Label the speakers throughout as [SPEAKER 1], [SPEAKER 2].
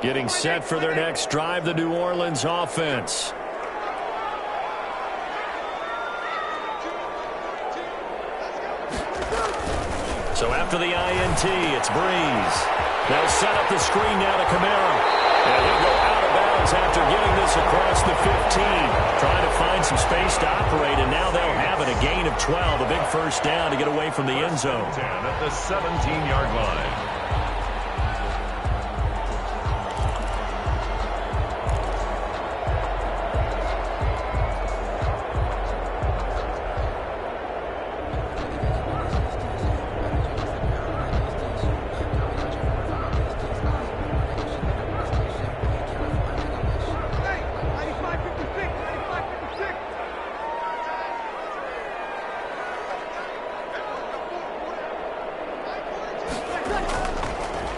[SPEAKER 1] Getting set for their next drive, the New Orleans offense. So after the INT, it's Breeze. They'll set up the screen now to Kamara. And he'll go out of bounds after getting this across the 15. Trying to find some space to operate, and now they'll have it. A gain of 12, a big first down to get away from the end zone.
[SPEAKER 2] 10 at the 17-yard line.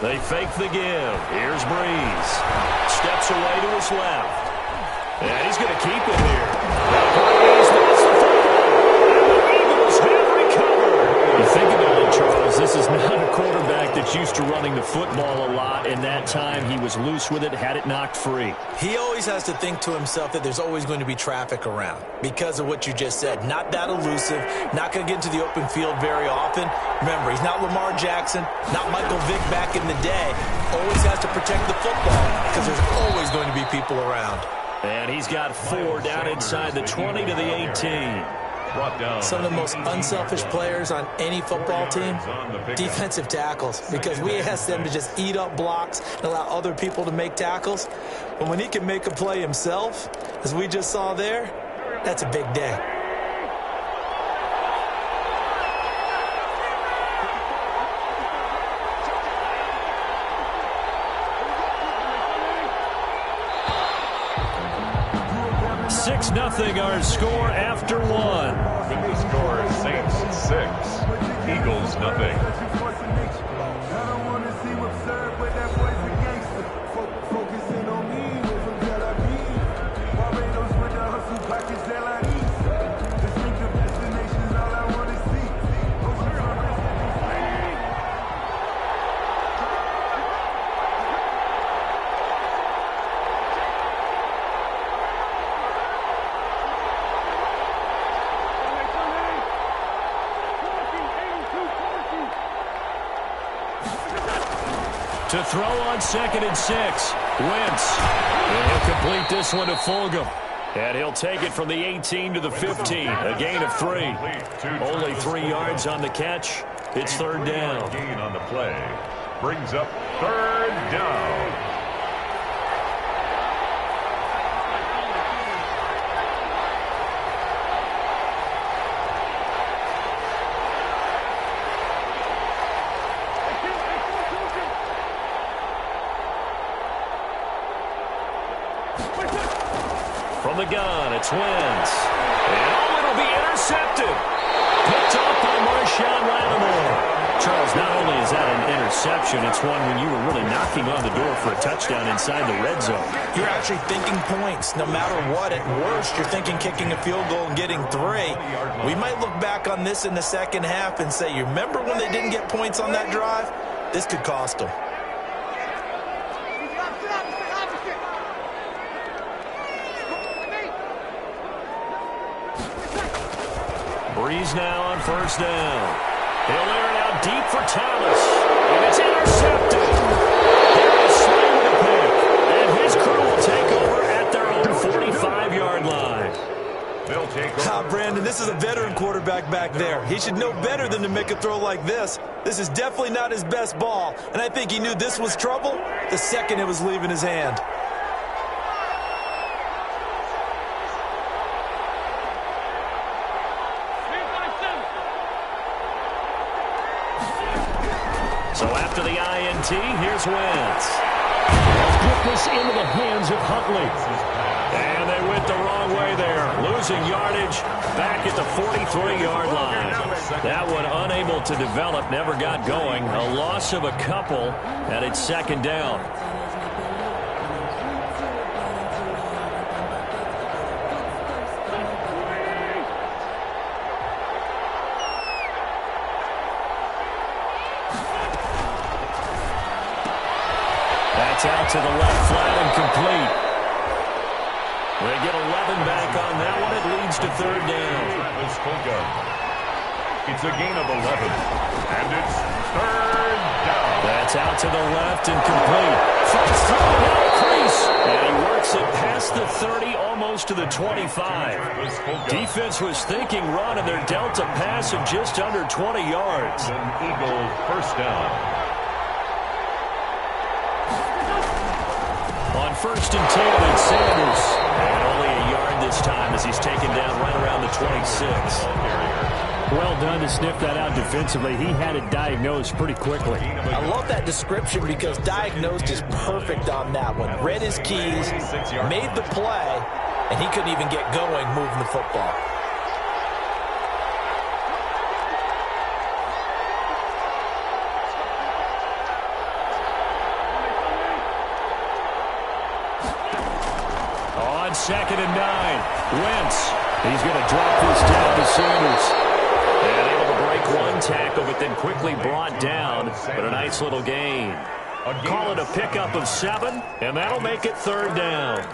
[SPEAKER 1] They fake the give. Here's Breeze. Steps away to his left. And he's going to keep it here. Breeze makes the throw. And the Eagles have recovered. You think about it, Charles, this is not a quarterback that's used to running the football a lot. In that time, he was loose with it, had it knocked free.
[SPEAKER 3] He always has to think to himself that there's always going to be traffic around because of what you just said. Not that elusive, not going to get into the open field very often. Remember, he's not Lamar Jackson, not Michael Vick back in the day. Always has to protect the football because there's always going to be people around.
[SPEAKER 1] And he's got 4 down inside the 20 to the 18.
[SPEAKER 3] Some of the most unselfish players on any football team, defensive tackles, because we ask them to just eat up blocks and allow other people to make tackles. But when he can make a play himself, as we just saw there, that's a big day.
[SPEAKER 1] Nothing our score after 1.
[SPEAKER 2] With the score, Saints 6, Eagles nothing.
[SPEAKER 1] To throw on 2nd and 6. Wentz. And he'll complete this one to Fulgham. And he'll take it from the 18 to the 15. A gain of 3. Only 3 yards on the catch. It's 3rd down.
[SPEAKER 2] Gain on the play. Brings up 3rd down.
[SPEAKER 1] From the gun, it's Wentz. And it'll be intercepted. Picked off by Marshawn Lattimore. Charles, not only is that an interception, it's one when you were really knocking on the door for a touchdown inside the red zone.
[SPEAKER 3] You're actually thinking points. No matter what, at worst, you're thinking kicking a field goal and getting 3. We might look back on this in the second half and say, you remember when they didn't get points on that drive? This could cost them.
[SPEAKER 1] Breeze now on 1st down. He'll air it out deep for Thomas. And it's intercepted. Here is Slay with a pick. And his crew will take over at their own 45-yard line.
[SPEAKER 2] They'll take over.
[SPEAKER 3] Brandon, this is a veteran quarterback back there. He should know better than to make a throw like this. This is definitely not his best ball. And I think he knew this was trouble the second it was leaving his hand.
[SPEAKER 1] So after the INT, here's Wentz. Has put this into the hands of Huntley. And they went the wrong way there. Losing yardage back at the 43-yard line. That one unable to develop, never got going. A loss of a couple, and it's 2nd down. That's out out to the left flat and complete. They get 11 back on that one. It leads to third down.
[SPEAKER 2] It's a gain of 11, and it's third down.
[SPEAKER 1] That's out to the left and complete. Fights through the crease, and he works it past the 30, almost to the 25. Defense was thinking run, and they're dealt a pass of just under 20 yards.
[SPEAKER 2] An Eagle first down.
[SPEAKER 1] On first and 10, it's Sanders. And only a yard this time as he's taken down right around the 26.
[SPEAKER 4] Well done to sniff that out defensively. He had it diagnosed pretty quickly.
[SPEAKER 3] I love that description because diagnosed is perfect on that one. Read his keys, made the play, and he couldn't even get going moving the football.
[SPEAKER 1] On second and 9, Wentz. He's going to drop this down to Sanders. And able to break one tackle, but then quickly brought down. But a nice little gain. Call it a pickup of 7, and that'll make it third down.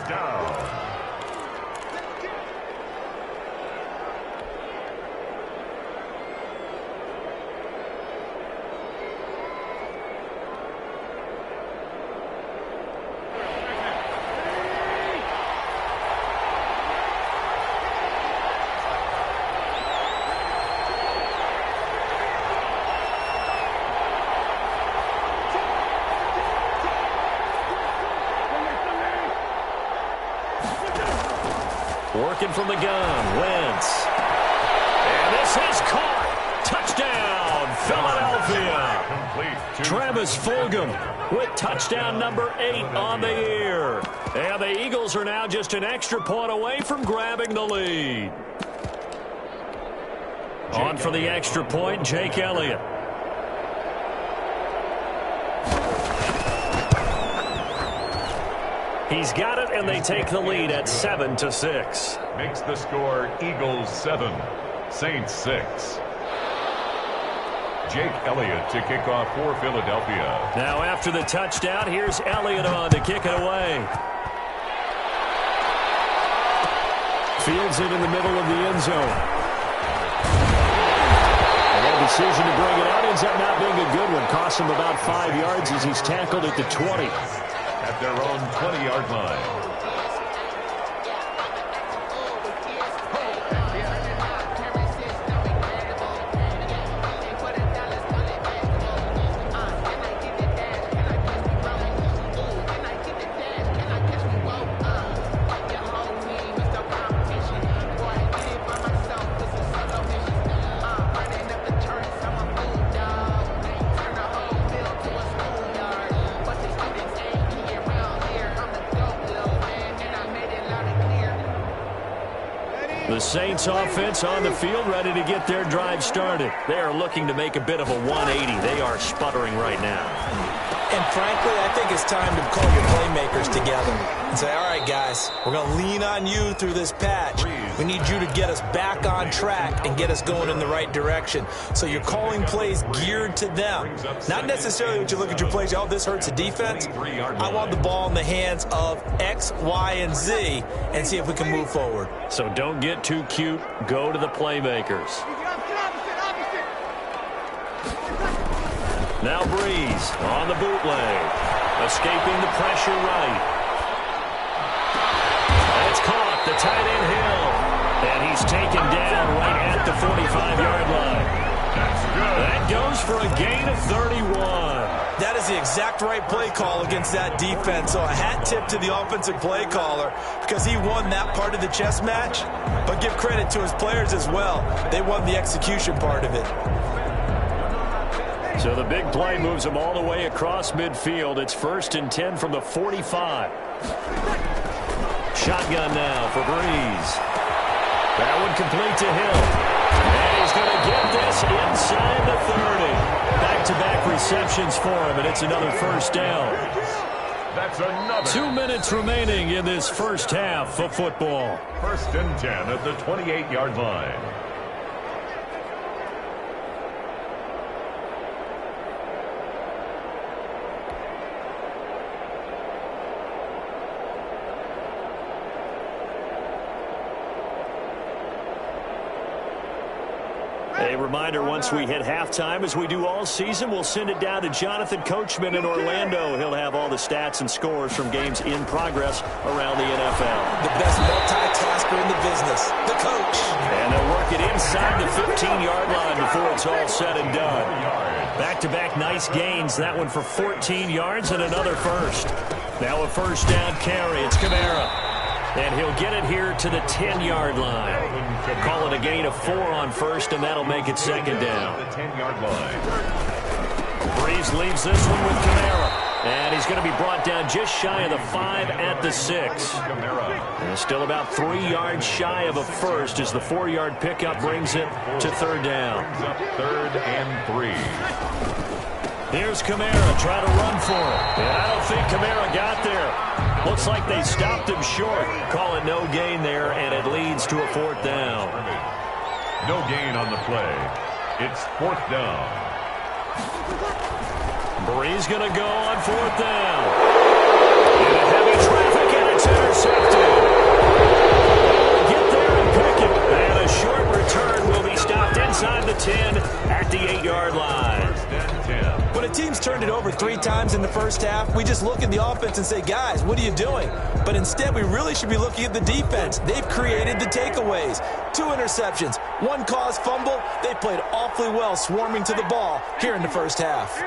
[SPEAKER 1] Working from the gun, Wentz. And this is caught. Touchdown, Philadelphia. Travis Fulgham with touchdown number 8 on the year. And the Eagles are now just an extra point away from grabbing the lead. On for the extra point, Jake Elliott. He's got it, and they take the lead at 7-6.
[SPEAKER 2] Makes the score Eagles 7, Saints 6. Jake Elliott to kick off for Philadelphia.
[SPEAKER 1] Now after the touchdown, here's Elliott on to kick it away. Fields it in the middle of the end zone. And that decision to bring it out ends up not being a good one. Costs him about 5 yards as he's tackled at the 20.
[SPEAKER 2] At their own 20-yard line.
[SPEAKER 1] The Saints offense on the field, ready to get their drive started. They are looking to make a bit of a 180. They are sputtering right now.
[SPEAKER 3] And frankly, I think it's time to call your playmakers together and say, all right, guys, we're going to lean on you through this patch. We need you to get us back on track and get us going in the right direction. So you're calling plays geared to them. Not necessarily what you look at your plays, oh, this hurts the defense. I want the ball in the hands of X, Y, and Z and see if we can move forward.
[SPEAKER 1] So don't get too cute. Go to the playmakers. Now Breeze on the bootleg. Escaping the pressure right. And it's caught. The tight end Hill. And he's taken down right at the 45-yard line.
[SPEAKER 2] That's good.
[SPEAKER 1] That goes for a gain of 31.
[SPEAKER 3] That is the exact right play call against that defense. So a hat tip to the offensive play caller because he won that part of the chess match. But give credit to his players as well. They won the execution part of it.
[SPEAKER 1] So the big play moves them all the way across midfield. It's 1st and 10 from the 45. Shotgun now for Breeze. That one complete to Hill. And he's going to get this inside the 30. Back-to-back receptions for him, and it's another first down.
[SPEAKER 2] That's another.
[SPEAKER 1] 2 minutes remaining in this first half of football.
[SPEAKER 2] 1st and 10 at the 28-yard line.
[SPEAKER 1] A reminder, once we hit halftime, as we do all season, we'll send it down to Jonathan Coachman in Orlando. He'll have all the stats and scores from games in progress around the NFL.
[SPEAKER 3] The best multitasker in the business, the coach.
[SPEAKER 1] And they'll work it inside the 15-yard line before it's all said and done. Back-to-back nice gains. That one for 14 yards and another first. Now a first down carry. It's Kamara. And he'll get it here to the 10-yard line. Call it a gain of 4 on first, and that'll make it second down.
[SPEAKER 2] The 10-yard line.
[SPEAKER 1] Breeze leaves this one with Kamara. And he's going to be brought down just shy of the 5 at the 6. And still about 3 yards shy of a first as the 4-yard pickup brings it to third down.
[SPEAKER 2] Brings up 3rd and 3.
[SPEAKER 1] Here's Kamara trying to run for it. And I don't think Kamara got there. Looks like they stopped him short. Call it no gain there, and it leads to a 4th down.
[SPEAKER 2] No gain on the play. It's 4th down.
[SPEAKER 1] Breeze going to go on 4th down. Into heavy traffic, and it's intercepted. Get there and pick it. And a short return will be stopped inside the 10 at the 8-yard line.
[SPEAKER 3] When a team's turned it over 3 times in the first half, we just look at the offense and say, guys, what are you doing? But instead, we really should be looking at the defense. They've created the takeaways. 2 interceptions, 1 caused fumble. They played awfully well swarming to the ball here in the first half.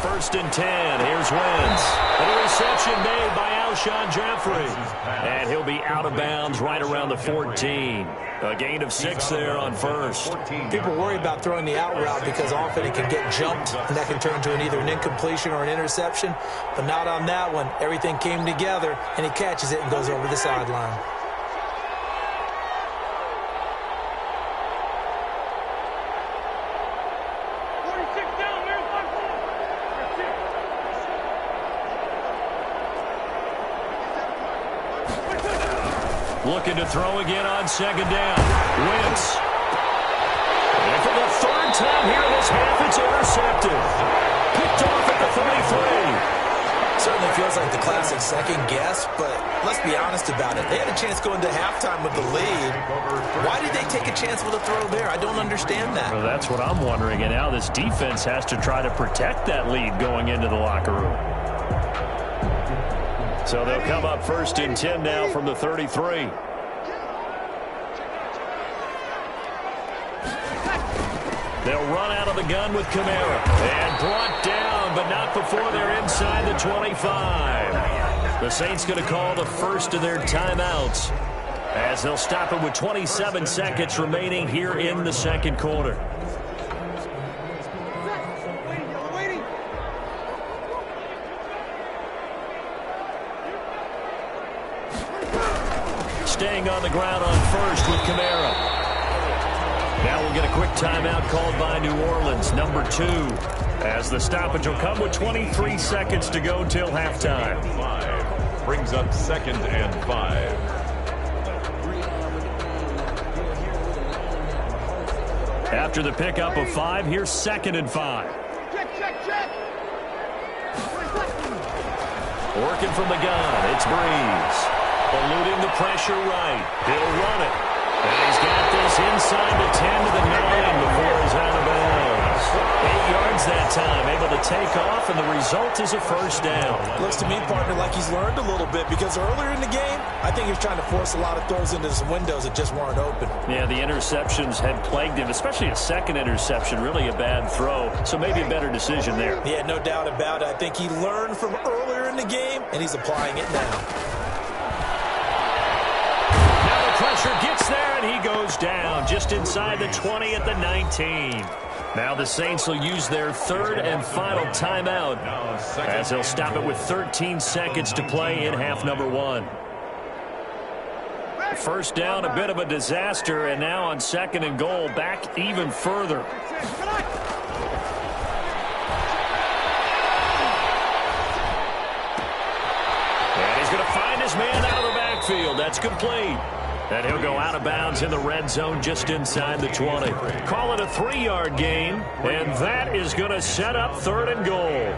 [SPEAKER 1] First and 10. Here's Wentz. And a reception made by Alshon Jeffrey. And he'll be out of bounds right around the 14. A gain of 6 there on first.
[SPEAKER 3] People worry about throwing the out route because often it can get jumped, and that can turn into either an incompletion or an interception. But not on that one. Everything came together, and he catches it and goes over the sideline.
[SPEAKER 1] Looking to throw again on second down. Wentz. And for the 3rd time here this half, it's intercepted. Picked off at the 33.
[SPEAKER 3] Certainly feels like the classic second guess, but let's be honest about it. They had a chance going to halftime with the lead. Why did they take a chance with a throw there? I don't understand that.
[SPEAKER 4] Well, that's what I'm wondering. And now this defense has to try to protect that lead going into the locker room.
[SPEAKER 1] So they'll come up first and 10 now from the 33. They'll run out of the gun with Kamara. And brought down, but not before they're inside the 25. The Saints going to call the first of their timeouts as they'll stop it with 27 seconds remaining here in the second quarter. Staying on the ground on first with Kamara. Now we'll get a quick timeout called by New Orleans, number 2, as the stoppage will come with 23 seconds to go till halftime.
[SPEAKER 2] 5 brings up 2nd and 5.
[SPEAKER 1] After the pickup of 5, here's 2nd and 5. Working from the gun, it's Breeze. Eluding the pressure right. He'll run it. And he's got this inside the 10 to the 9 before he's out of bounds. 8 yards that time, able to take off, and the result is a first down.
[SPEAKER 3] Looks to me, partner, like he's learned a little bit because earlier in the game, I think he was trying to force a lot of throws into some windows that just weren't open.
[SPEAKER 4] Yeah, the interceptions had plagued him, especially a second interception, really a bad throw. So maybe a better decision there.
[SPEAKER 3] Yeah, no doubt about it. I think he learned from earlier in the game, and he's applying it now.
[SPEAKER 1] Pressure gets there, and he goes down just inside the 20 at the 19. Now the Saints will use their 3rd and final timeout as they'll stop it with 13 seconds to play in half number 1. First down, a bit of a disaster, and now on 2nd and goal, back even further. And he's going to find his man out of the backfield. That's complete.
[SPEAKER 4] And he'll go out of bounds in the red zone just inside the 20. Call it a 3-yard gain, and that is going to set up 3rd and goal.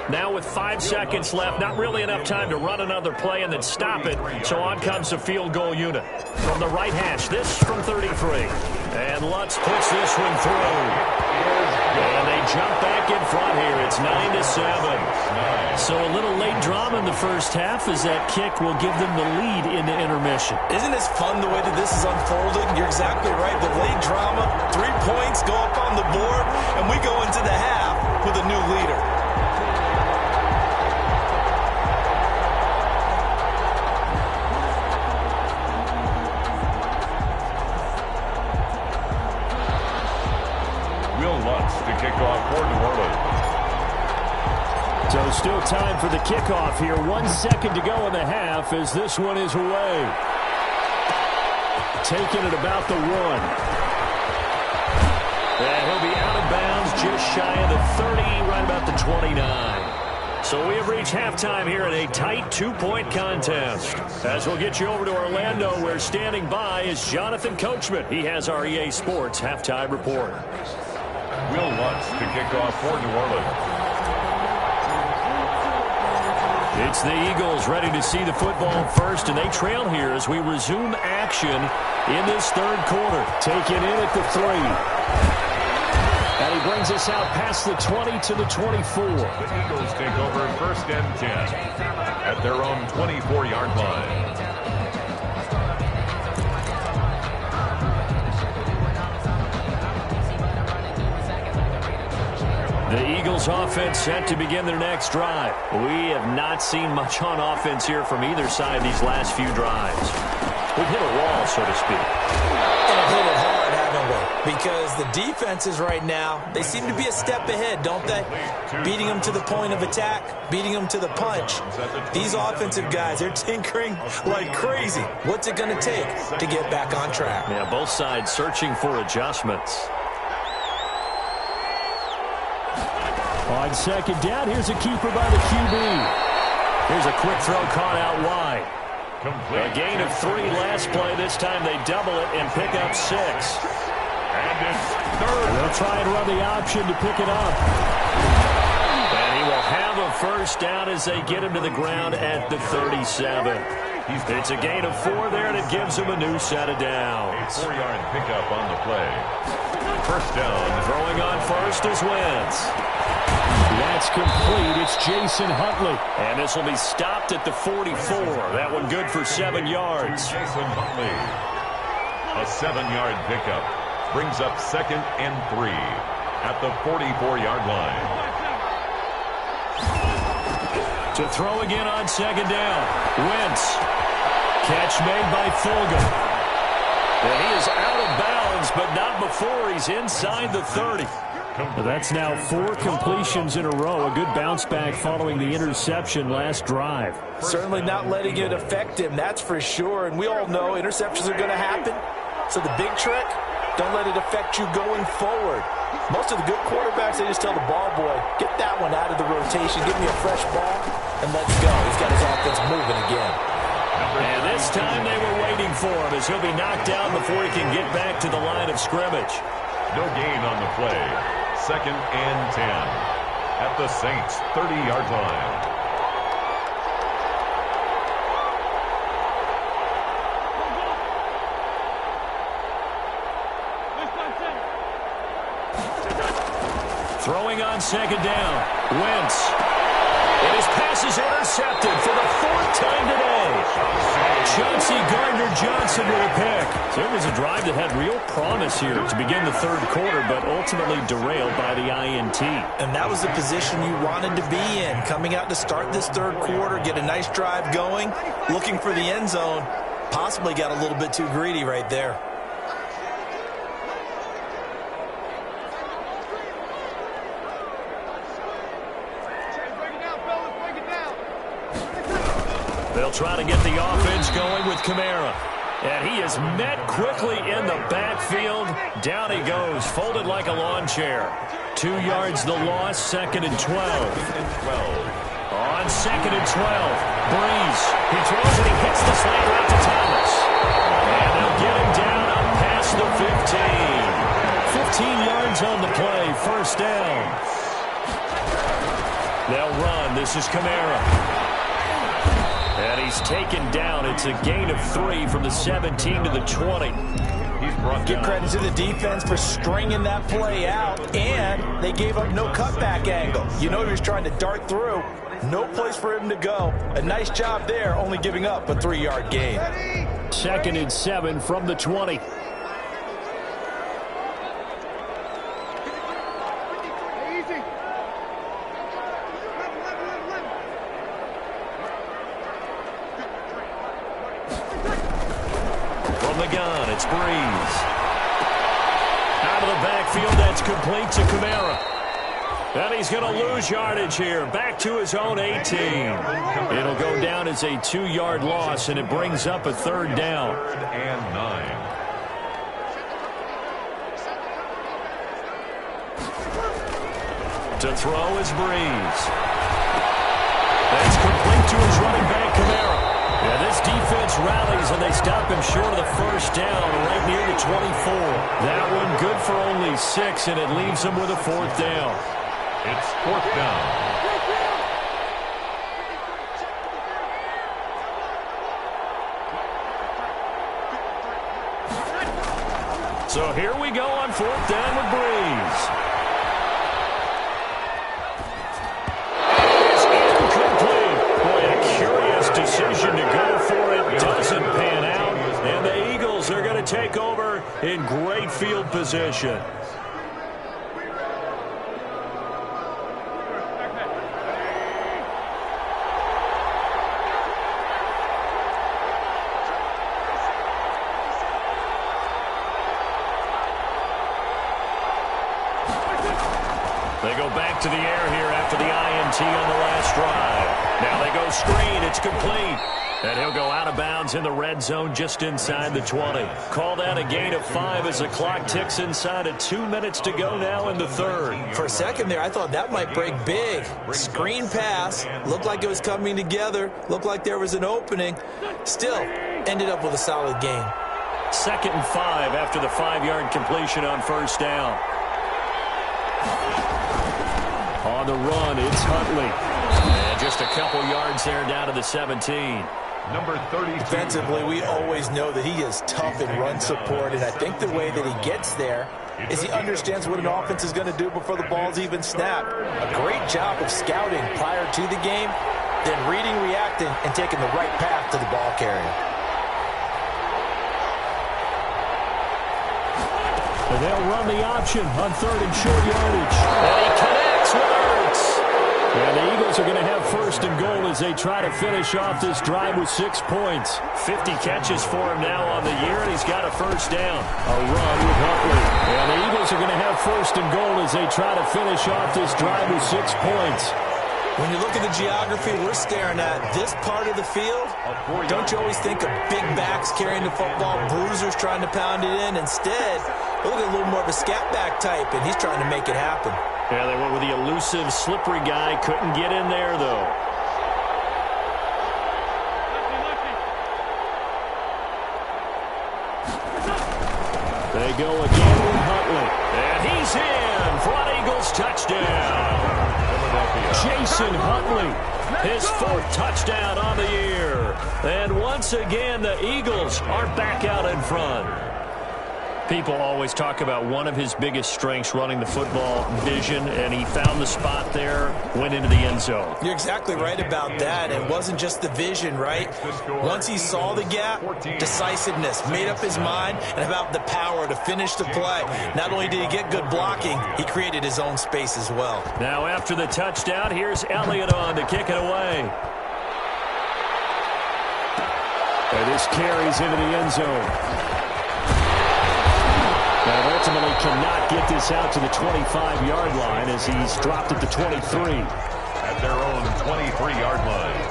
[SPEAKER 4] Now with 5 seconds left, not really enough time to run another play and then stop it. So on comes the field goal unit. From the right hash, this from 33. And Lutz puts this one through. And they jump back in front here. It's 9-7. So a little late drama in the first half as that kick will give them the lead into intermission.
[SPEAKER 3] Isn't this fun the way that this is unfolding? You're exactly right. The late drama, 3 points go up on the board, and we go into the half with a new leader.
[SPEAKER 2] Kick off for New Orleans.
[SPEAKER 4] So still time for the kickoff here. 1 second to go in the half as this one is away. Taking it about the 1. And he'll be out of bounds just shy of the 30, right about the 29. So we have reached halftime here in a tight 2-point contest. As we'll get you over to Orlando, where standing by is Jonathan Coachman. He has our EA Sports halftime report.
[SPEAKER 2] Will Lutz to kick off for New Orleans.
[SPEAKER 4] It's the Eagles ready to see the football first, and they trail here as we resume action in this 3rd quarter. Taken in at the 3. And he brings us out past the 20 to the 24.
[SPEAKER 2] The Eagles take over 1st and 10 at their own 24-yard line.
[SPEAKER 4] The Eagles offense set to begin their next drive. We have not seen much on offense here from either side these last few drives. We've hit a wall, so to speak.
[SPEAKER 3] And hit it hard, haven't we? Because the defenses right now, they seem to be a step ahead, don't they? Beating them to the point of attack, beating them to the punch. These offensive guys, they're tinkering like crazy. What's it going to take to get back on track?
[SPEAKER 4] Yeah, both sides searching for adjustments. On 2nd down, here's a keeper by the QB. Here's a quick throw caught out wide. A gain of 3 last play. This time they double it and pick up 6.
[SPEAKER 2] And it's 3rd.
[SPEAKER 4] They'll try and run the option to pick it up. And he will have a 1st down as they get him to the ground at the 37. It's a gain of 4 there, and it gives him a new set of downs.
[SPEAKER 2] A 4-yard pickup on the play. 1st down.
[SPEAKER 4] Throwing on first is Wentz. That's complete. It's Jason Huntley. And this will be stopped at the 44. That one good for 7 yards.
[SPEAKER 2] Jason Huntley. A 7-yard pickup. Brings up 2nd and 3 at the 44-yard line.
[SPEAKER 4] To throw again on 2nd down. Wentz. Catch made by Fulgham. And he is out of bounds, but not before he's inside the 30. Well, that's now 4 completions in a row. A good bounce back following the interception last drive.
[SPEAKER 3] Certainly not letting it affect him, that's for sure. And we all know interceptions are going to happen. So the big trick, don't let it affect you going forward. Most of the good quarterbacks, they just tell the ball boy, get that one out of the rotation, give me a fresh ball, and let's go. He's got his offense moving again.
[SPEAKER 4] And this time they were waiting for him as he'll be knocked down before he can get back to the line of scrimmage.
[SPEAKER 2] No gain on the play. 2nd and 10 at the Saints' 30-yard line.
[SPEAKER 4] Throwing on 2nd down. Wentz. And his pass is intercepted for the 4th time today. Chauncey Gardner-Johnson with a pick. So it was a drive that had real promise here to begin the 3rd quarter, but ultimately derailed by the INT.
[SPEAKER 3] And that was the position you wanted to be in. Coming out to start this 3rd quarter, get a nice drive going, looking for the end zone. Possibly got a little bit too greedy right there.
[SPEAKER 4] They'll try to get the offense going with Kamara. And he is met quickly in the backfield. Down he goes, folded like a lawn chair. 2 yards the loss, 2nd and 12. On 2nd and 12, Breeze. He throws and he hits the slant route to Thomas. And they'll get him down up past the 15. 15 yards on the play, first down. They'll run. This is Kamara. And he's taken down. It's a gain of 3 from the 17 to the 20.
[SPEAKER 3] Give credit to the defense for stringing that play out, and they gave up no cutback angle. You know he was trying to dart through. No place for him to go. A nice job there, only giving up a 3-yard gain.
[SPEAKER 4] 2nd and 7 from the 20. From the gun, it's Breeze. Out of the backfield, that's complete to Kamara. And he's going to lose yardage here. Back to his own 18. It'll go down as a 2-yard loss, and it brings up a 3rd down.
[SPEAKER 2] 3rd and 9.
[SPEAKER 4] To throw is Breeze. That's complete to his running back, Kamara. Yeah, this defense rallies, and they stop him short of the first down right near the 24. That one good for only 6, and it leaves him with a 4th down.
[SPEAKER 2] It's 4th down.
[SPEAKER 4] So here we go on 4th down with Breeze. It's incomplete. Boy, a curious decision to go for it. Doesn't pan out. And the Eagles are going to take over in great field position. They go back to the air here after the INT on the last drive. Now they go screen. It's complete. And he'll go out of bounds in the red zone just inside the 20. Called out a gain of 5 as the clock ticks inside of 2 minutes to go now in the 3rd.
[SPEAKER 3] For a second there, I thought that might break big. Screen pass. Looked like it was coming together. Looked like there was an opening. Still, ended up with a solid gain.
[SPEAKER 4] 2nd and 5 after the 5-yard completion on first down. On the run, it's Huntley. And just a couple yards there down to the 17.
[SPEAKER 2] Number 32.
[SPEAKER 3] Defensively, we always know that he is tough in run support, and I think the way that he gets there is he understands what an offense is going to do before the ball's even snapped. A great job of scouting prior to the game, then reading, reacting, and taking the right path to the ball carrier.
[SPEAKER 4] And they'll run the option on 3rd and short yardage. And he connects with Ertz. And the Eagles are going to have 1st and goal as they try to finish off this drive with 6 points. 50 catches for him now on the year, and he's got a 1st down. A run with Huntley. And the Eagles are going to have 1st and goal as they try to finish off this drive with 6 points.
[SPEAKER 3] When you look at the geography we're staring at, this part of the field, don't you always think of big backs carrying the football, bruisers trying to pound it in? Instead, look at a little more of a scat back type, and he's trying to make it happen.
[SPEAKER 4] Yeah, they went with the elusive, slippery guy. Couldn't get in there, though. They go again with Huntley. And he's in for an Eagles touchdown. Jason Huntley, his 4th touchdown on the year. And once again, the Eagles are back out in front. People always talk about one of his biggest strengths, running the football, vision, and he found the spot there, went into the end zone.
[SPEAKER 3] You're exactly right about that. It wasn't just the vision, right? Once he saw the gap, decisiveness, made up his mind, and about the power to finish the play. Not only did he get good blocking, he created his own space as well.
[SPEAKER 4] Now after the touchdown, here's Elliott on to kick it away. And this carries into the end zone. And ultimately cannot get this out to the 25-yard line as he's dropped at the 23.
[SPEAKER 2] At their own 23-yard line.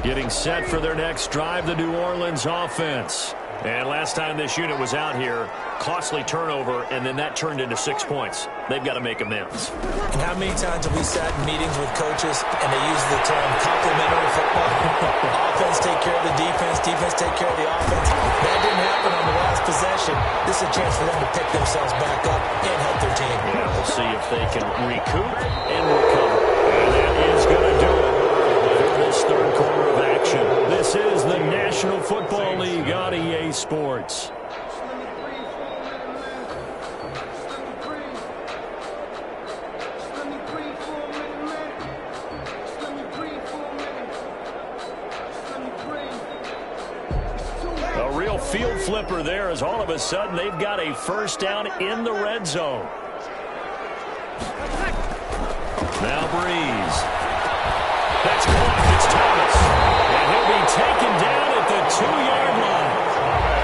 [SPEAKER 4] Getting set for their next drive, the New Orleans offense. And last time this unit was out here, costly turnover, and then that turned into 6 points. They've got to make amends.
[SPEAKER 3] And how many times have we sat in meetings with coaches and they use the term complementary football? Offense take care of the defense, defense take care of the offense. That didn't happen on the last possession. This is a chance for them to pick themselves back up and help their team.
[SPEAKER 4] Yeah, we'll see if they can recoup and recover. And that is going to do it for this third quarter of action. This is the National Football League on EA Sports. A real field flipper there as all of a sudden they've got a first down in the red zone. Now Breeze. That's blocked. It's Thomas. And he'll be taken down at the 2-yard line.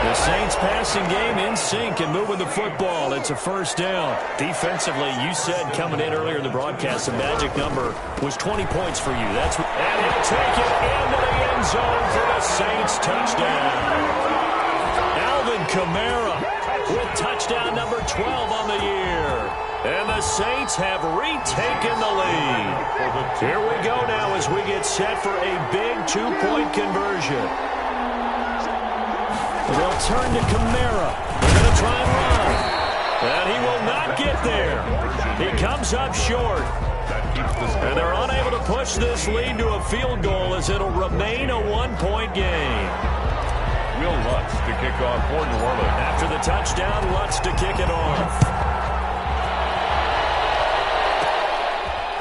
[SPEAKER 4] The Saints passing game in sync and moving the football. It's a first down. Defensively, you said coming in earlier in the broadcast, the magic number was 20 points for you. And he'll take it into the end zone for the Saints touchdown. Alvin Kamara with touchdown number 12 on the year. And the Saints have retaken the lead. Here we go now as we get set for a big 2-point conversion. They'll turn to Kamara. They're going to try and run. And he will not get there. He comes up short. And they're unable to push this lead to a field goal as it'll remain a 1-point game.
[SPEAKER 2] Will Lutz to kick off for New Orleans.
[SPEAKER 4] After the touchdown, Lutz to kick it off.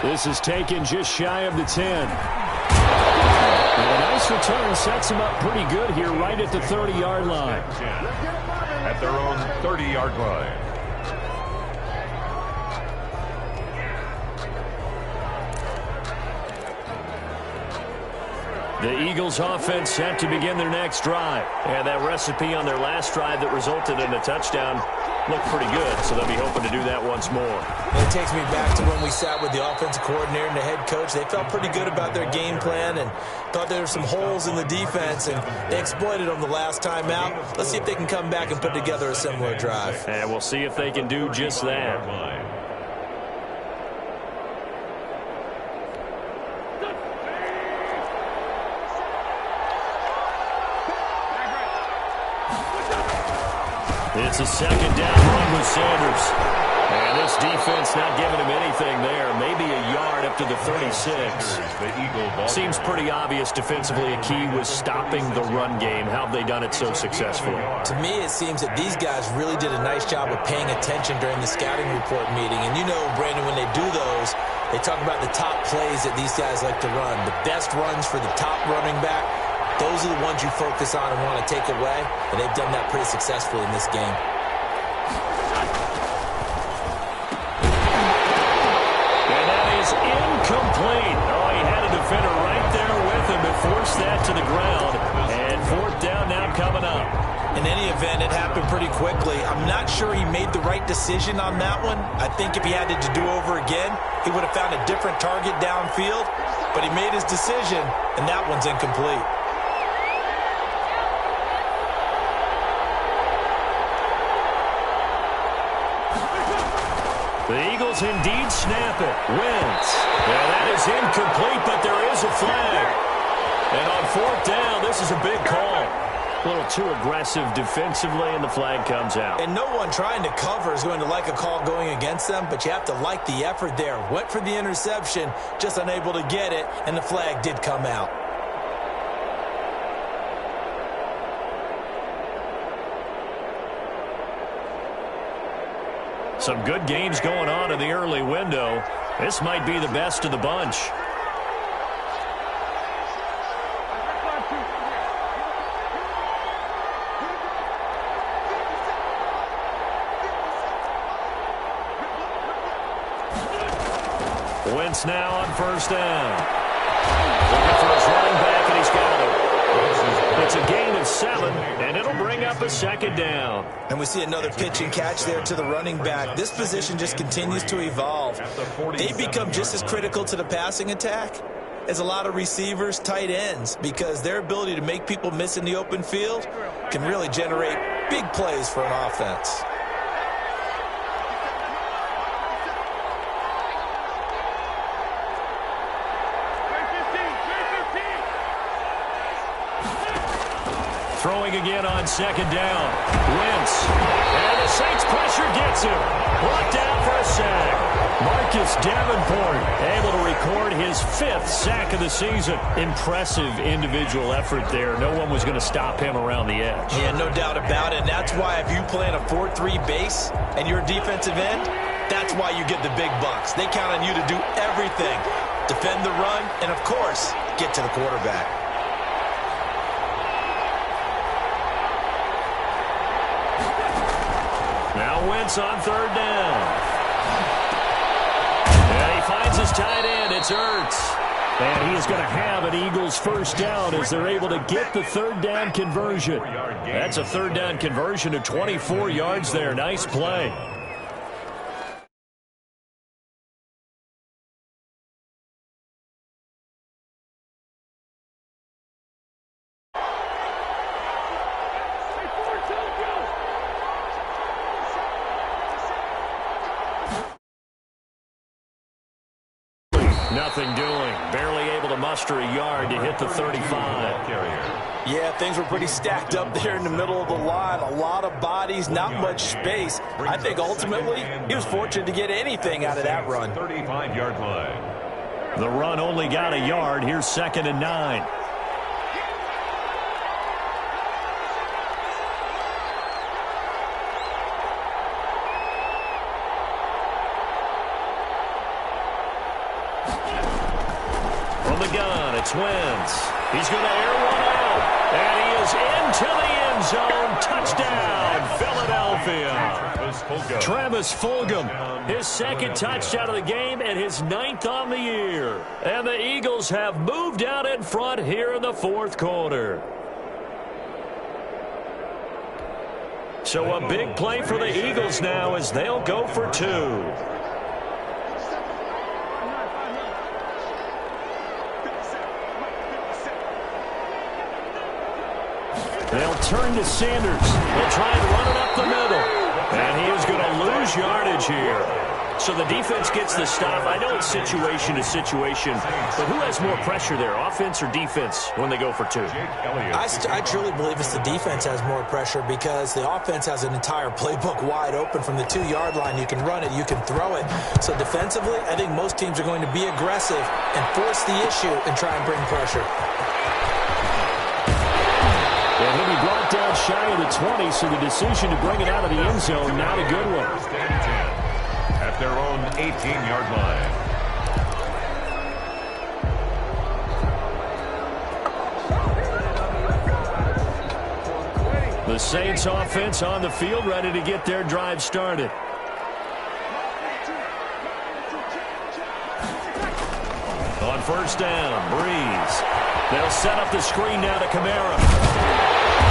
[SPEAKER 4] This is taken just shy of the 10. And a nice return sets him up pretty good here right at the 30-yard line.
[SPEAKER 2] At their own 30-yard line.
[SPEAKER 4] The Eagles offense set to begin their next drive. And that recipe on their last drive that resulted in a touchdown looked pretty good, so they'll be hoping to do that once more.
[SPEAKER 3] It takes me back to when we sat with the offensive coordinator and the head coach. They felt pretty good about their game plan and thought there were some holes in the defense, and they exploited them the last time out. Let's see if they can come back and put together a similar drive.
[SPEAKER 4] And we'll see if they can do just that. It's a second down run with Sanders. And this defense not giving him anything there. Maybe a yard up to the 36. Seems pretty obvious defensively a key was stopping the run game. How have they done it so successfully?
[SPEAKER 3] To me, it seems that these guys really did a nice job of paying attention during the scouting report meeting. And you know, Brandon, when they do those, they talk about the top plays that these guys like to run. The best runs for the top running back. Those are the ones you focus on and want to take away, and they've done that pretty successfully in this game.
[SPEAKER 4] And that is incomplete. Oh, he had a defender right there with him to force that to the ground. And fourth down now coming up.
[SPEAKER 3] In any event, it happened pretty quickly. I'm not sure he made the right decision on that one. I think if he had it to do over again, he would have found a different target downfield. But he made his decision, and that one's incomplete.
[SPEAKER 4] The Eagles indeed snap it. Wentz. Yeah, that is incomplete, but there is a flag. And on fourth down, this is a big call. A little too aggressive defensively, and the flag comes out.
[SPEAKER 3] And no one trying to cover is going to like a call going against them, but you have to like the effort there. Went for the interception, just unable to get it, and the flag did come out.
[SPEAKER 4] Some good games going on in the early window. This might be the best of the bunch. Wentz now on first down. Looking for his running back, and he's got it. It's a gain of 7, and it'll bring up a second down.
[SPEAKER 3] And we see another pitch and catch there to the running back. This position just continues to evolve. They become just as critical to the passing attack is a lot of receivers, tight ends, because their ability to make people miss in the open field can really generate big plays for an offense.
[SPEAKER 4] Throwing again on second down. Wentz. And the Saints pressure gets him. Brought down for a sack. Marcus Davenport able to record his 5th sack of the season. Impressive individual effort there. No one was going to stop him around the edge.
[SPEAKER 3] Yeah, no doubt about it. And that's why if you play in a 4-3 base and you're a defensive end, that's why you get the big bucks. They count on you to do everything. Defend the run and, of course, get to the quarterback.
[SPEAKER 4] Now Wentz on third down. And he finds his tight end. It's Ertz. And he is going to have an Eagles first down as they're able to get the third down conversion. That's a third down conversion of 24 yards there. Nice play. Nothing doing. Barely able to muster a yard to hit the 35.
[SPEAKER 3] Yeah, things were pretty stacked up there in the middle of the line. A lot of bodies, not much space. I think ultimately he was fortunate to get anything out of that run.
[SPEAKER 2] 35-yard line.
[SPEAKER 4] The run only got a yard. Here's 2nd and 9. It's Wentz. He's going to air one out. And he is into the end zone. Touchdown, Philadelphia. Travis Fulgham, his 2nd touchdown of the game and his 9th on the year. And the Eagles have moved out in front here in the 4th quarter. So a big play for the Eagles now as they'll go for 2. They'll turn to Sanders. They'll try and run it up the middle. And he is going to lose yardage here. So the defense gets the stop. I know it's situation to situation, but who has more pressure there, offense or defense, when they go for 2?
[SPEAKER 3] I truly believe it's the defense has more pressure because the offense has an entire playbook wide open from the 2-yard line. You can run it, you can throw it. So defensively, I think most teams are going to be aggressive and force the issue and try and bring pressure.
[SPEAKER 4] And he'll be brought down shy of the 20, so the decision to bring it out of the end zone, not a good one.
[SPEAKER 2] First and 10 at their own 18-yard line.
[SPEAKER 4] The Saints offense on the field, ready to get their drive started. On first down, Breeze. They'll set up the screen now to Kamara.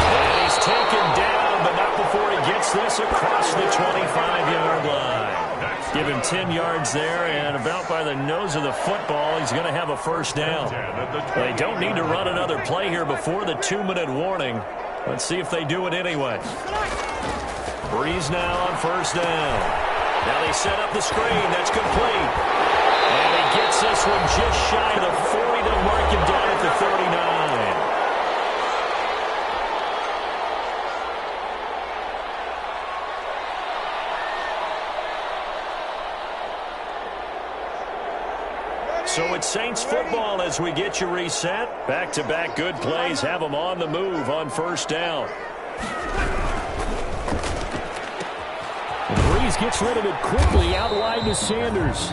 [SPEAKER 4] And he's taken down, but not before he gets this across the 25-yard line. Give him 10 yards there, and about by the nose of the football, he's going to have a first down. They don't need to run another play here before the 2-minute warning. Let's see if they do it anyway. Breeze now on first down. Now they set up the screen. That's complete. And he gets this one just shy of the 40 to mark him down at the 39. So it's Saints football as we get you reset. Back-to-back good plays have them on the move on first down. Breeze gets rid of it quickly out wide to Sanders.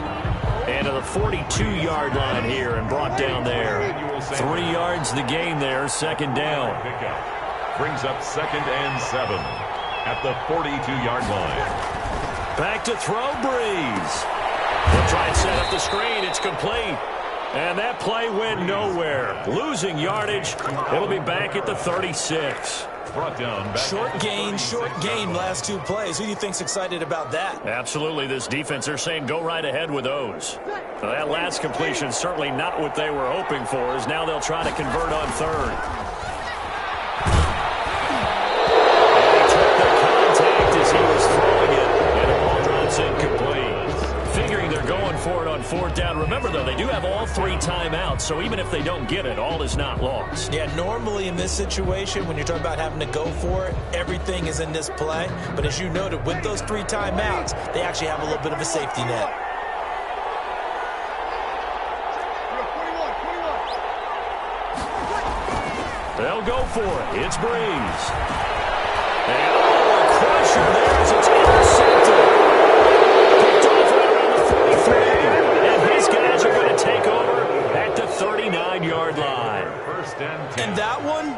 [SPEAKER 4] And to the 42-yard line here and brought down there. 3 yards the gain there, second down.
[SPEAKER 2] Brings up 2nd and 7 at the 42-yard line.
[SPEAKER 4] Back to throw, Breeze. They'll try and set up the screen. It's complete. And that play went nowhere. Losing yardage. It'll be back at the 36.
[SPEAKER 2] Brought down back
[SPEAKER 3] Short gain last 2 plays. Who do you think's excited about that?
[SPEAKER 4] Absolutely, this defense, they're saying go right ahead with those. Well, that last completion certainly not what they were hoping for, as now they'll try to convert on third. And he took the contact as he was throwing it, and the ball drops incomplete. Figuring they're going for it on fourth down. Remember, though, they do have all 3 timeouts, so even if they don't get it, all is not lost.
[SPEAKER 3] Yeah, normally in this situation, when you're talking about having to go for it, everything is in this play. But as you noted, with those 3 timeouts, they actually have a little bit of a safety net.
[SPEAKER 4] They'll go for it. It's Breeze. And a crusher there as it's intercepted. Picked off right around the 43. And his guys are going to take over at the 39-yard line.
[SPEAKER 2] First and 10.
[SPEAKER 3] And that one,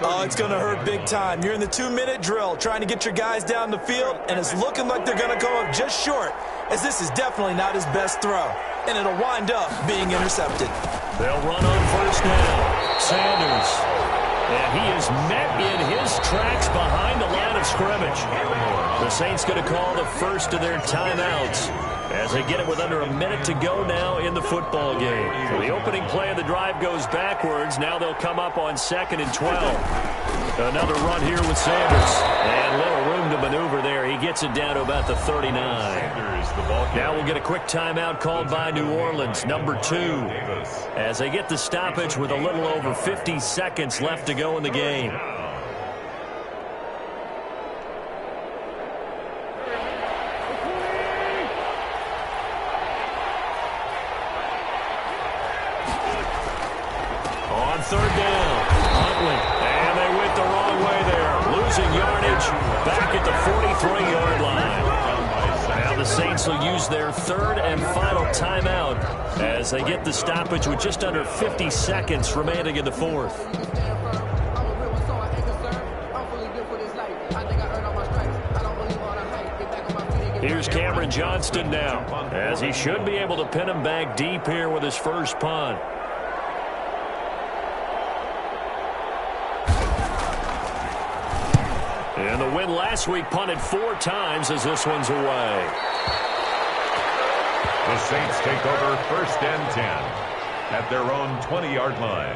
[SPEAKER 3] oh, it's going to hurt big time. You're in the 2-minute drill trying to get your guys down the field, and it's looking like they're going to come up just short, as this is definitely not his best throw. And it'll wind up being intercepted.
[SPEAKER 4] They'll run on first down. Sanders. And he is met in his tracks behind the line of scrimmage. The Saints going to call the first of their timeouts as they get it with under a minute to go now in the football game. So the opening play of the drive goes backwards. Now they'll come up on 2nd and 12. Another run here with Sanders. And little room to maneuver there. He gets it down to about the 39. Now we'll get a quick timeout called by New Orleans, number 2, as they get the stoppage with a little over 50 seconds left to go in the game. On third down, Huntley, and they went the wrong way there, losing yardage back at the 43-yard line. Now the Saints will use their third and final timeout as they get the stoppage with just under 50 seconds remaining in the fourth. Here's Cameron Johnston now, as he should be able to pin him back deep here with his first punt. And the win last week punted 4 times as this one's away.
[SPEAKER 2] The Saints take over first and 10 at their own 20-yard line.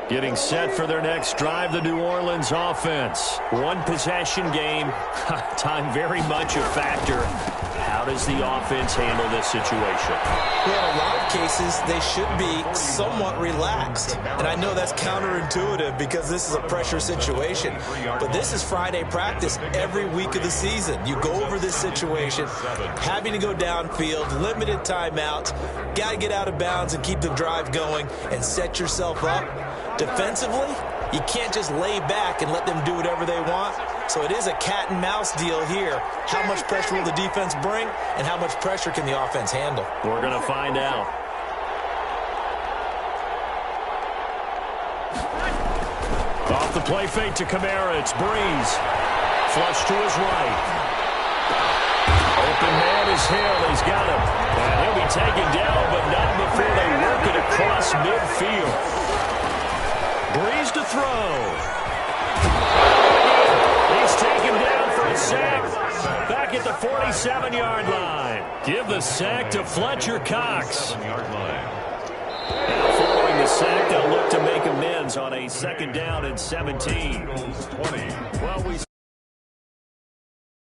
[SPEAKER 4] Getting set for their next drive, the New Orleans offense. One possession game. Time very much a factor. How does the offense handle this situation?
[SPEAKER 3] Well, in a lot of cases, they should be somewhat relaxed. And I know that's counterintuitive because this is a pressure situation. But this is Friday practice every week of the season. You go over this situation, having to go downfield, limited timeouts, got to get out of bounds and keep the drive going and set yourself up. Defensively, you can't just lay back and let them do whatever they want. So it is a cat and mouse deal here. How much pressure will the defense bring, and how much pressure can the offense handle?
[SPEAKER 4] We're going to find out. Off the play fake to Kamara, it's Breeze. Flush to his right. Open man is Hill, he's got him. And he'll be taken down, but not before they work it across midfield. Breeze to throw. He's taken down for a sack. Back at the 47-yard line. Give the sack to Fletcher Cox. Now following the sack, they'll look to make amends on a 2nd down and 17. Well,